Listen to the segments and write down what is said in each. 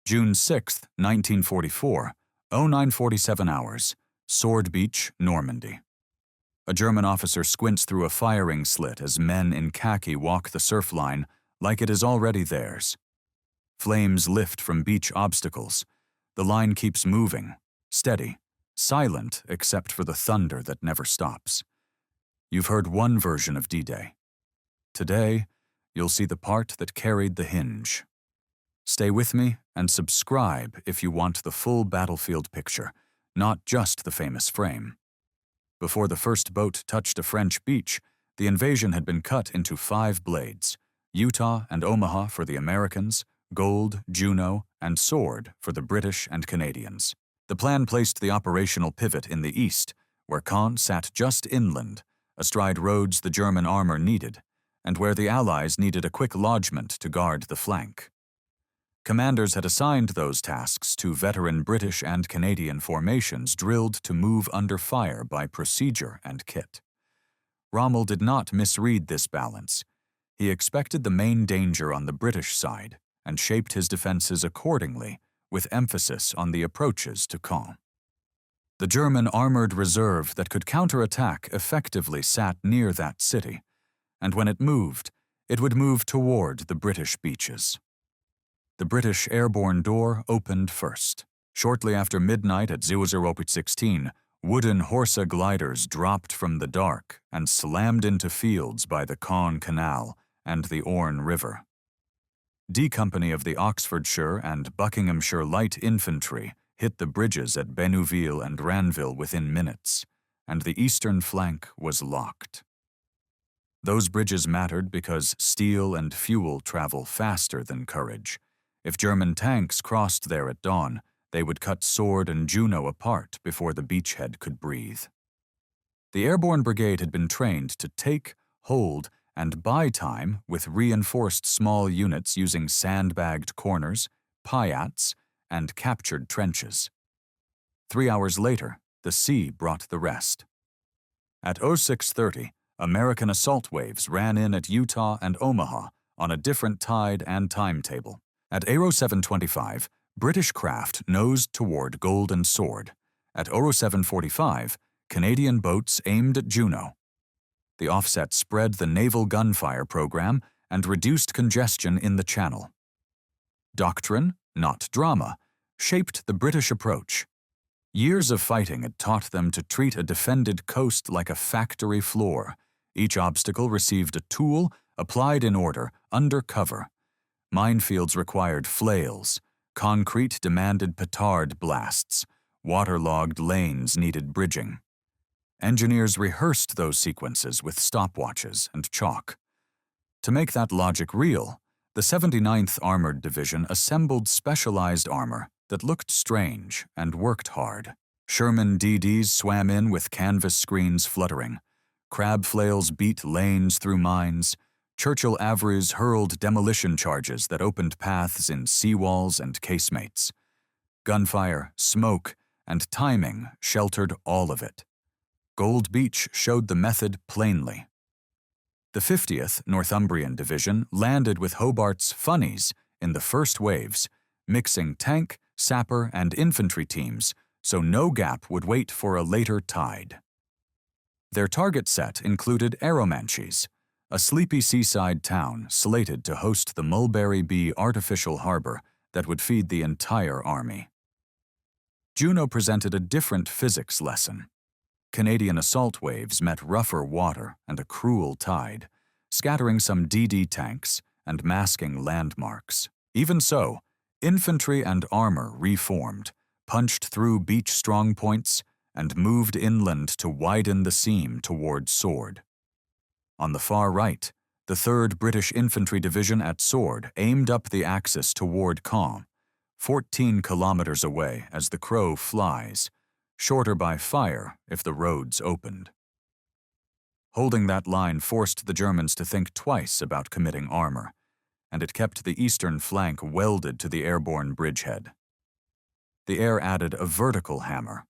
June 6, 1944, 09:47 hours, Sword Beach, Normandy. A German officer squints through a firing slit as men in khaki walk the surf line like it is already theirs. Flames lift from beach obstacles. The line keeps moving, steady, silent except for the thunder that never stops. You've heard one version of D-Day. Today, you'll see the part that carried the hinge. Stay with me and subscribe if you want the full battlefield picture, not just the famous frame. Before the first boat touched a French beach, the invasion had been cut into 5 blades: Utah and Omaha for the Americans, Gold, Juno, and Sword for the British and Canadians. The plan placed the operational pivot in the east, where Caen sat just inland, astride roads the German armor needed, and where the Allies needed a quick lodgment to guard the flank. Commanders had assigned those tasks to veteran British and Canadian formations drilled to move under fire by procedure and kit. Rommel did not misread this balance. He expected the main danger on the British side and shaped his defenses accordingly, with emphasis on the approaches to Caen. The German armored reserve that could counterattack effectively sat near that city, and when it would move toward the British beaches. The British airborne door opened first. Shortly after midnight at 00:16, wooden Horsa gliders dropped from the dark and slammed into fields by the Caen Canal and the Orne River. D Company of the Oxfordshire and Buckinghamshire Light Infantry hit the bridges at Benouville and Ranville within minutes, and the eastern flank was locked. Those bridges mattered because steel and fuel travel faster than courage. If German tanks crossed there at dawn, they would cut Sword and Juno apart before the beachhead could breathe. The Airborne Brigade had been trained to take, hold, and buy time with reinforced small units using sandbagged corners, piats, and captured trenches. 3 hours later, the sea brought the rest. At 06:30, American assault waves ran in at Utah and Omaha on a different tide and timetable. At 07:25, British craft nosed toward Gold and Sword. At 07:45, Canadian boats aimed at Juno. The offset spread the naval gunfire program and reduced congestion in the channel. Doctrine, not drama, shaped the British approach. Years of fighting had taught them to treat a defended coast like a factory floor. Each obstacle received a tool, applied in order, under cover. Minefields required flails, concrete demanded petard blasts, waterlogged lanes needed bridging. Engineers rehearsed those sequences with stopwatches and chalk. To make that logic real, the 79th Armored Division assembled specialized armor that looked strange and worked hard. Sherman DDs swam in with canvas screens fluttering. Crab flails beat lanes through mines. Churchill Averies hurled demolition charges that opened paths in seawalls and casemates. Gunfire, smoke, and timing sheltered all of it. Gold Beach showed the method plainly. The 50th Northumbrian Division landed with Hobart's Funnies in the first waves, mixing tank, sapper, and infantry teams so no gap would wait for a later tide. Their target set included Arromanches, a sleepy seaside town slated to host the Mulberry Bee artificial harbor that would feed the entire army. Juno presented a different physics lesson. Canadian assault waves met rougher water and a cruel tide, scattering some DD tanks and masking landmarks. Even so, infantry and armor reformed, punched through beach strongpoints, and moved inland to widen the seam toward Sword. On the far right, the 3rd British Infantry Division at Sword aimed up the axis toward Caen, 14 kilometers away as the crow flies, shorter by fire if the roads opened. Holding that line forced the Germans to think twice about committing armor, and it kept the eastern flank welded to the airborne bridgehead. The air added a vertical hammer.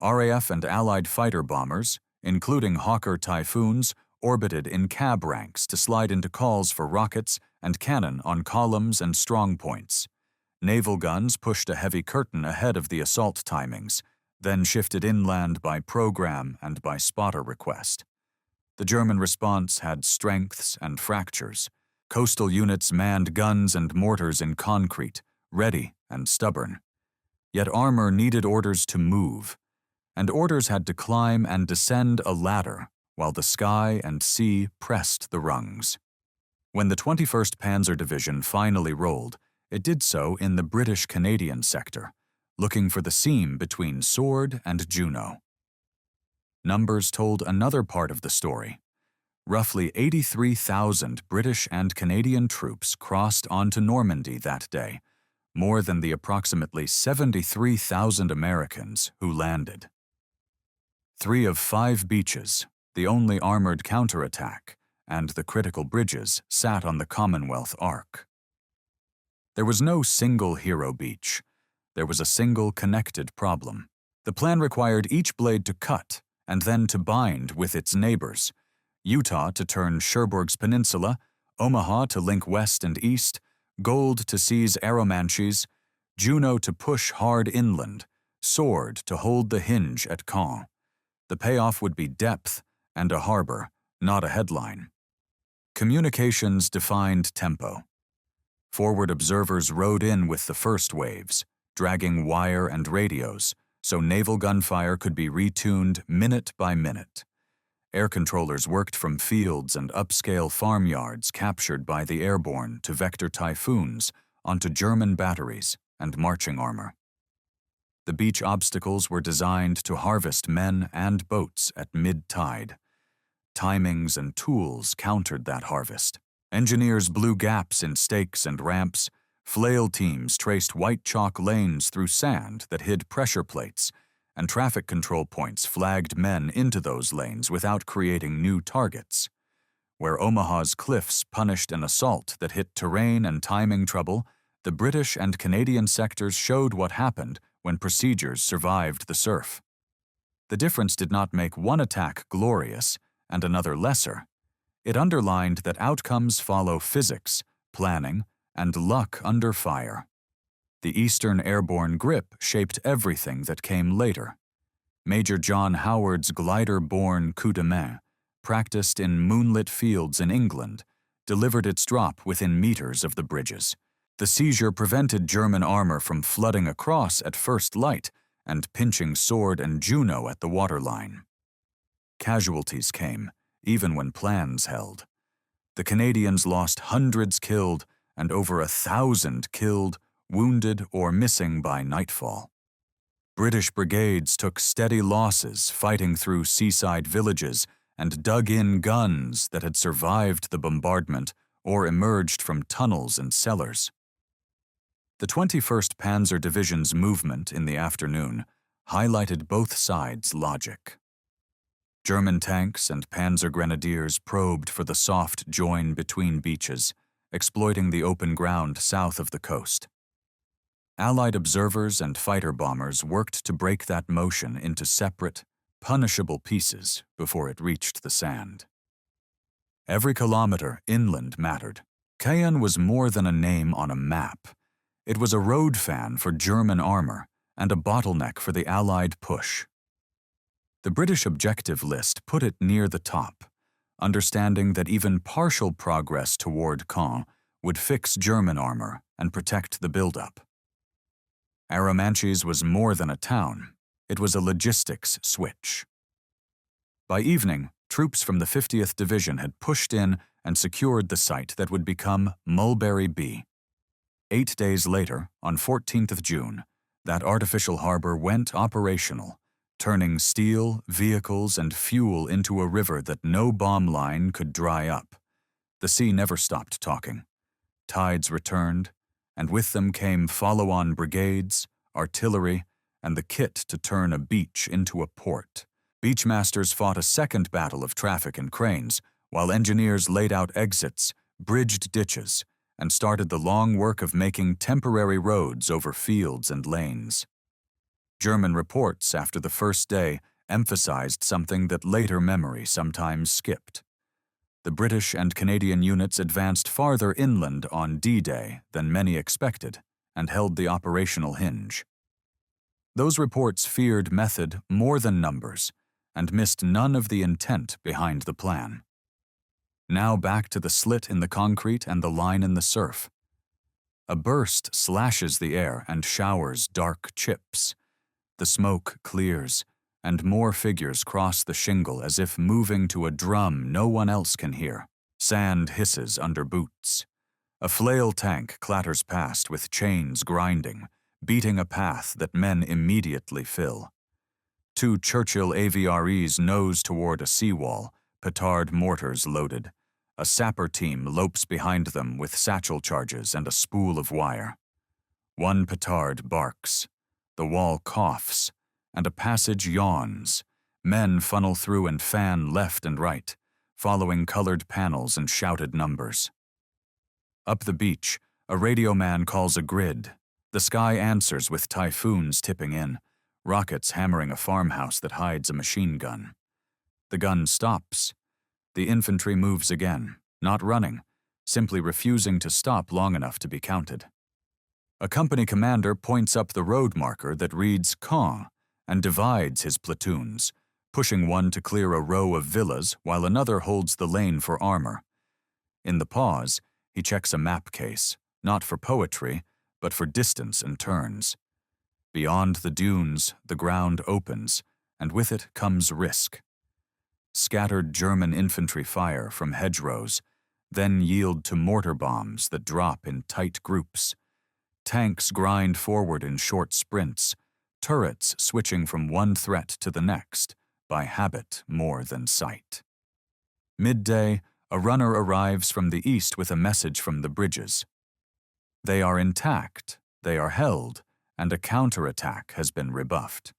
RAF and Allied fighter bombers, including Hawker Typhoons, orbited in cab ranks to slide into calls for rockets and cannon on columns and strong points. Naval guns pushed a heavy curtain ahead of the assault timings, then shifted inland by program and by spotter request. The German response had strengths and fractures. Coastal units manned guns and mortars in concrete, ready and stubborn. Yet armor needed orders to move, and orders had to climb and descend a ladder while the sky and sea pressed the rungs. When the 21st Panzer Division finally rolled, it did so in the British-Canadian sector, looking for the seam between Sword and Juno. Numbers told another part of the story. Roughly 83,000 British and Canadian troops crossed onto Normandy that day, more than the approximately 73,000 Americans who landed. 3 of 5 beaches, the only armored counterattack, and the critical bridges sat on the Commonwealth Arc. There was no single hero beach. There was a single connected problem. The plan required each blade to cut and then to bind with its neighbors. Utah to turn Cherbourg's peninsula, Omaha to link west and east, Gold to seize Arromanches, Juno to push hard inland, Sword to hold the hinge at Caen. The payoff would be depth and a harbor, not a headline. Communications defined tempo. Forward observers rode in with the first waves, dragging wire and radios, so naval gunfire could be retuned minute by minute. Air controllers worked from fields and upscale farmyards captured by the airborne to vector typhoons onto German batteries and marching armor. The beach obstacles were designed to harvest men and boats at mid-tide. Timings and tools countered that harvest. Engineers blew gaps in stakes and ramps. Flail teams traced white chalk lanes through sand that hid pressure plates, and traffic control points flagged men into those lanes without creating new targets. Where Omaha's cliffs punished an assault that hit terrain and timing trouble, the British and Canadian sectors showed what happened when procedures survived the surf. The difference did not make one attack glorious and another lesser. It underlined that outcomes follow physics, planning, and luck under fire. The Eastern airborne grip shaped everything that came later. Major John Howard's glider-borne coup de main, practiced in moonlit fields in England, delivered its drop within meters of the bridges. The seizure prevented German armor from flooding across at first light and pinching Sword and Juno at the waterline. Casualties came, even when plans held. The Canadians lost hundreds killed and over 1,000 killed, wounded, or missing by nightfall. British brigades took steady losses fighting through seaside villages and dug in guns that had survived the bombardment or emerged from tunnels and cellars. The 21st Panzer Division's movement in the afternoon highlighted both sides' logic. German tanks and Panzer Grenadiers probed for the soft join between beaches, exploiting the open ground south of the coast. Allied observers and fighter bombers worked to break that motion into separate, punishable pieces before it reached the sand. Every kilometer inland mattered. Caen was more than a name on a map. It was a road fan for German armor and a bottleneck for the Allied push. The British objective list put it near the top, understanding that even partial progress toward Caen would fix German armor and protect the buildup. Arromanches was more than a town. It was a logistics switch. By evening, troops from the 50th Division had pushed in and secured the site that would become Mulberry Bee. 8 days later, on 14th of June, that artificial harbor went operational, turning steel, vehicles, and fuel into a river that no bomb line could dry up. The sea never stopped talking. Tides returned, and with them came follow-on brigades, artillery, and the kit to turn a beach into a port. Beachmasters fought a second battle of traffic and cranes, while engineers laid out exits, bridged ditches, and started the long work of making temporary roads over fields and lanes. German reports after the first day emphasized something that later memory sometimes skipped. The British and Canadian units advanced farther inland on D-Day than many expected, and held the operational hinge. Those reports feared method more than numbers and missed none of the intent behind the plan. Now back to the slit in the concrete and the line in the surf. A burst slashes the air and showers dark chips. The smoke clears, and more figures cross the shingle as if moving to a drum no one else can hear. Sand hisses under boots. A flail tank clatters past with chains grinding, beating a path that men immediately fill. Two Churchill AVREs nose toward a seawall, petard mortars loaded. A sapper team lopes behind them with satchel charges and a spool of wire. One petard barks. The wall coughs, and a passage yawns. Men funnel through and fan left and right, following colored panels and shouted numbers. Up the beach, a radio man calls a grid. The sky answers with typhoons tipping in, rockets hammering a farmhouse that hides a machine gun. The gun stops. The infantry moves again, not running, simply refusing to stop long enough to be counted. A company commander points up the road marker that reads Caen and divides his platoons, pushing one to clear a row of villas while another holds the lane for armor. In the pause, he checks a map case, not for poetry, but for distance and turns. Beyond the dunes, the ground opens, and with it comes risk. Scattered German infantry fire from hedgerows, then yield to mortar bombs that drop in tight groups. Tanks grind forward in short sprints, turrets switching from one threat to the next, by habit more than sight. Midday, a runner arrives from the east with a message from the bridges. They are intact, they are held, and a counterattack has been rebuffed.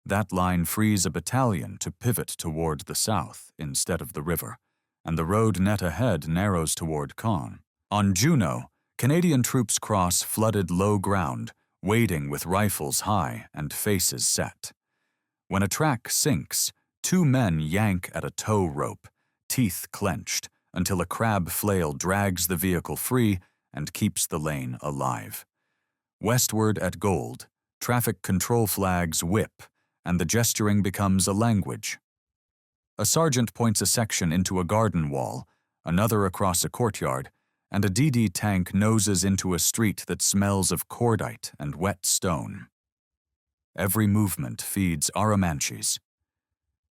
That line frees a battalion to pivot toward the south instead of the river, and the road net ahead narrows toward Caen. On Juno, Canadian troops cross flooded low ground, wading with rifles high and faces set. When a track sinks, two men yank at a tow rope, teeth clenched, until a crab flail drags the vehicle free and keeps the lane alive. Westward at Gold, traffic control flags whip, and the gesturing becomes a language. A sergeant points a section into a garden wall, another across a courtyard, and a DD tank noses into a street that smells of cordite and wet stone. Every movement feeds Aramanches.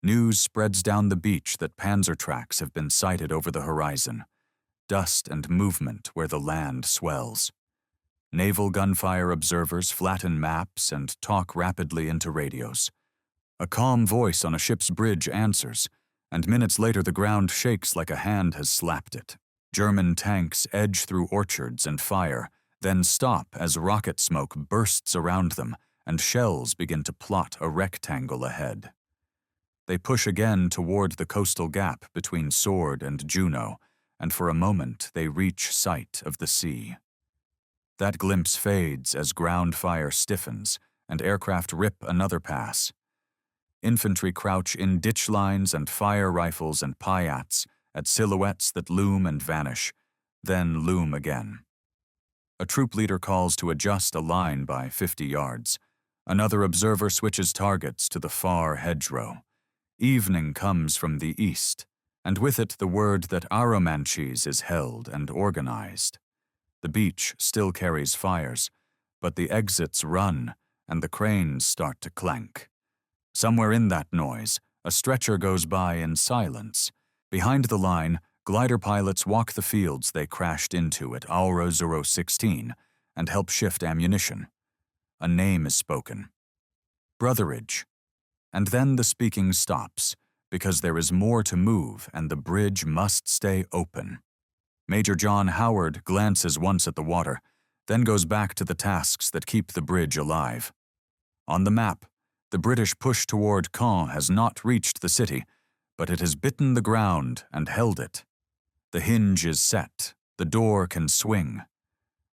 News spreads down the beach that panzer tracks have been sighted over the horizon, dust and movement where the land swells. Naval gunfire observers flatten maps and talk rapidly into radios. A calm voice on a ship's bridge answers, and minutes later the ground shakes like a hand has slapped it. German tanks edge through orchards and fire, then stop as rocket smoke bursts around them and shells begin to plot a rectangle ahead. They push again toward the coastal gap between Sword and Juno, and for a moment they reach sight of the sea. That glimpse fades as ground fire stiffens and aircraft rip another pass. Infantry crouch in ditch lines and fire rifles and piats at silhouettes that loom and vanish, then loom again. A troop leader calls to adjust a line by 50 yards. Another observer switches targets to the far hedgerow. Evening comes from the east, and with it the word that Aramanches is held and organized. The beach still carries fires, but the exits run, and the cranes start to clank. Somewhere in that noise, a stretcher goes by in silence. Behind the line, glider pilots walk the fields they crashed into at Aura 016 and help shift ammunition. A name is spoken. Brotheridge. And then the speaking stops, because there is more to move and the bridge must stay open. Major John Howard glances once at the water, then goes back to the tasks that keep the bridge alive. On the map, the British push toward Caen has not reached the city, but it has bitten the ground and held it. The hinge is set, the door can swing.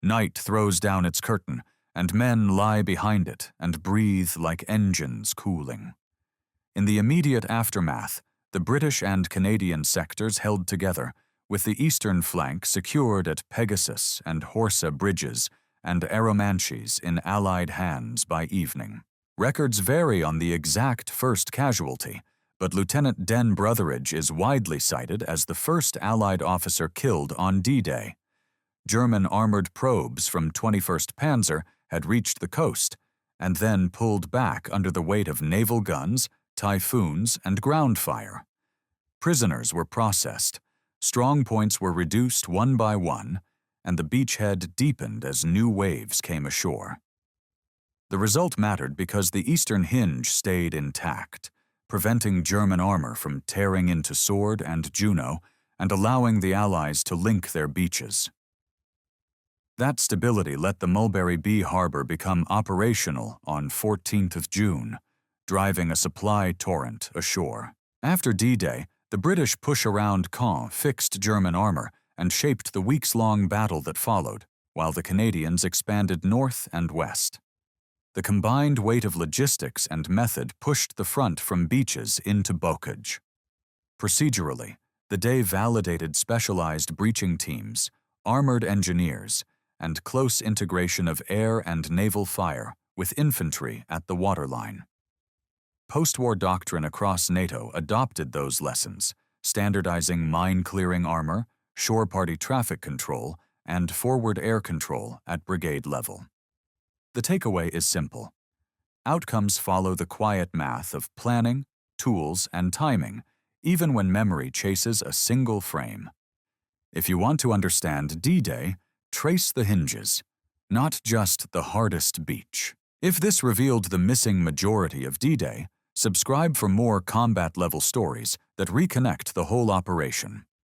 Night throws down its curtain, and men lie behind it and breathe like engines cooling. In the immediate aftermath, the British and Canadian sectors held together, with the eastern flank secured at Pegasus and Horsa bridges and Arromanches in Allied hands by evening. Records vary on the exact first casualty, but Lieutenant Den Brotheridge is widely cited as the first Allied officer killed on D-Day. German armored probes from 21st Panzer had reached the coast and then pulled back under the weight of naval guns, typhoons, and ground fire. Prisoners were processed, strong points were reduced one by one, and the beachhead deepened as new waves came ashore. The result mattered because the eastern hinge stayed intact, preventing German armor from tearing into Sword and Juno and allowing the Allies to link their beaches. That stability let the Mulberry Bee Harbor become operational on 14th of June, driving a supply torrent ashore. After D-Day, the British push around Caen fixed German armor and shaped the weeks-long battle that followed, while the Canadians expanded north and west. The combined weight of logistics and method pushed the front from beaches into bocage. Procedurally, the day validated specialized breaching teams, armored engineers, and close integration of air and naval fire with infantry at the waterline. Post-war doctrine across NATO adopted those lessons, standardizing mine-clearing armor, shore-party traffic control, and forward air control at brigade level. The takeaway is simple. Outcomes follow the quiet math of planning, tools, and timing, even when memory chases a single frame. If you want to understand D-Day, trace the hinges, not just the hardest beach. If this revealed the missing majority of D-Day, subscribe for more combat-level stories that reconnect the whole operation.